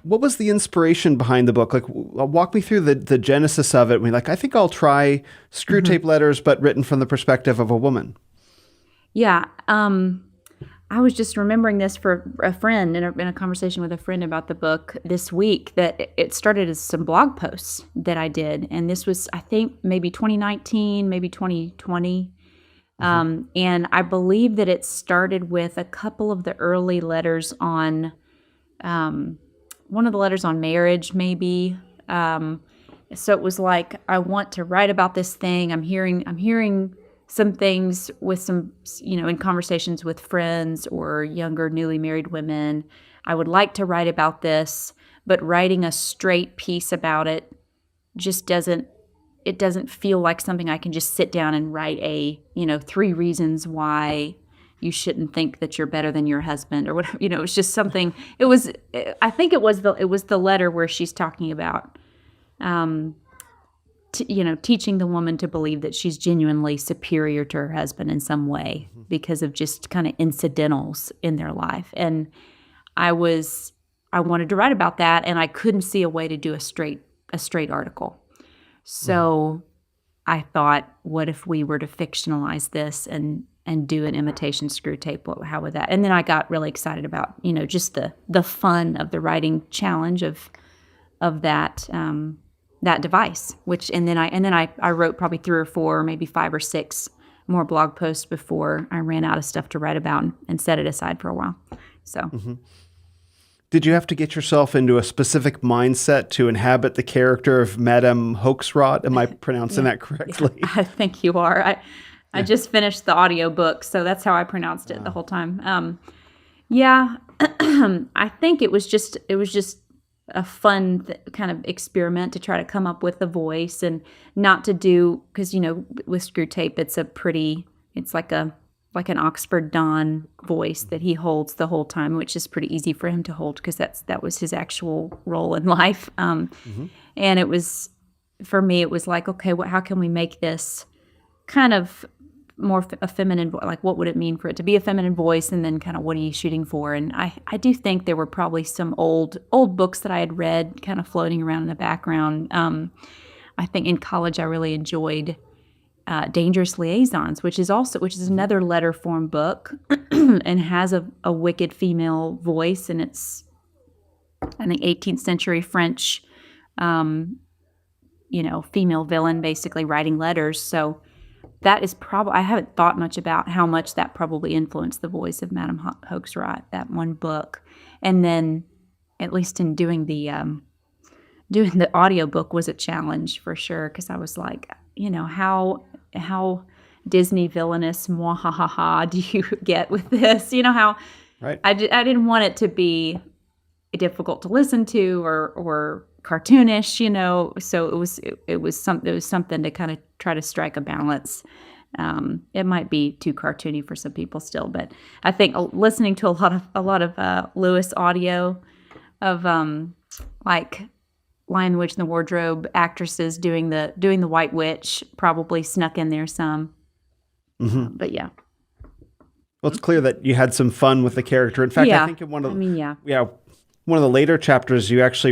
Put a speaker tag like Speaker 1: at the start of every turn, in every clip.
Speaker 1: what was the inspiration behind the book? Like, walk me through the genesis of it. I mean, like, I think I'll try Screw Tape Letters, but written from the perspective of a woman.
Speaker 2: Yeah. I was just remembering this for a friend in a conversation with a friend about the book this week, that it started as some blog posts that I did. And this was, I think, maybe 2019, maybe 2020. And I believe that it started with a couple of the early letters on, one of the letters on marriage, maybe. So it was like, I want to write about this thing. I'm hearing some things with some, in conversations with friends or younger newly married women. I would like to write about this, but writing a straight piece about it just doesn't feel like something I can just sit down and write 3 reasons why you shouldn't think that you're better than your husband or whatever. It's just something, I think it was the letter where she's talking about, teaching the woman to believe that she's genuinely superior to her husband in some way because of just kind of incidentals in their life. And I wanted to write about that, and I couldn't see a way to do a straight article. So I thought, what if we were to fictionalize this and do an imitation Screw Tape? How would that? And then I got really excited about, just the fun of the writing challenge of that that device. And then I wrote probably 3 or 4, maybe 5 or 6 more blog posts before I ran out of stuff to write about and set it aside for a while. So.
Speaker 1: Did you have to get yourself into a specific mindset to inhabit the character of Madame Hoaxrot? Am I pronouncing that correctly?
Speaker 2: I think you are. I just finished the audiobook, so that's how I pronounced it the whole time. I think it was just a fun kind of experiment to try to come up with a voice and not to do, because with Screw Tape it's like an Oxford Don voice that he holds the whole time, which is pretty easy for him to hold because that was his actual role in life. And it was, for me, it was like, okay, how can we make this kind of more a feminine, like what would it mean for it to be a feminine voice, and then kind of what are you shooting for? And I do think there were probably some old books that I had read kind of floating around in the background. I think in college I really enjoyed Dangerous Liaisons, which is another letter form book and has a wicked female voice, and it's, I think, 18th century French female villain basically writing letters. So that is probably, I haven't thought much about how much that probably influenced the voice of Madame Hoaxrot, that one book. And then, at least in doing the audiobook was a challenge for sure, because I was like, how Disney villainous, mwahaha, do you get with this?
Speaker 1: Right.
Speaker 2: I didn't want it to be difficult to listen to or cartoonish, so it was something to kind of try to strike a balance. It might be too cartoony for some people still, but I think listening to a lot of Lewis audio of like Lion, the Witch, and the Wardrobe actresses doing the White Witch probably snuck in there some. But yeah.
Speaker 1: Well, it's clear that you had some fun with the character. In fact, I think in one of the later chapters, you actually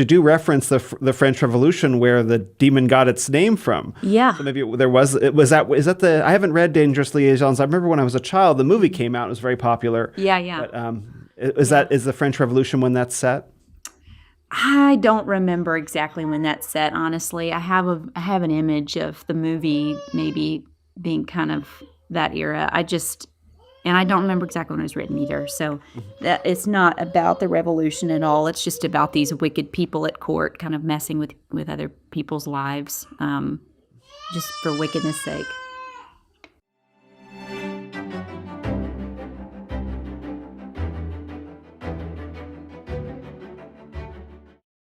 Speaker 1: do reference the French Revolution, where the demon got its name from.
Speaker 2: Yeah.
Speaker 1: So maybe I haven't read Dangerous Liaisons. I remember when I was a child, the movie came out. It was very popular.
Speaker 2: Yeah.
Speaker 1: But is the French Revolution when that's set?
Speaker 2: I don't remember exactly when that's set, honestly. I have an image of the movie maybe being kind of that era. And I don't remember exactly when it was written either. So that it's not about the revolution at all. It's just about these wicked people at court kind of messing with other people's lives, just for wickedness' sake.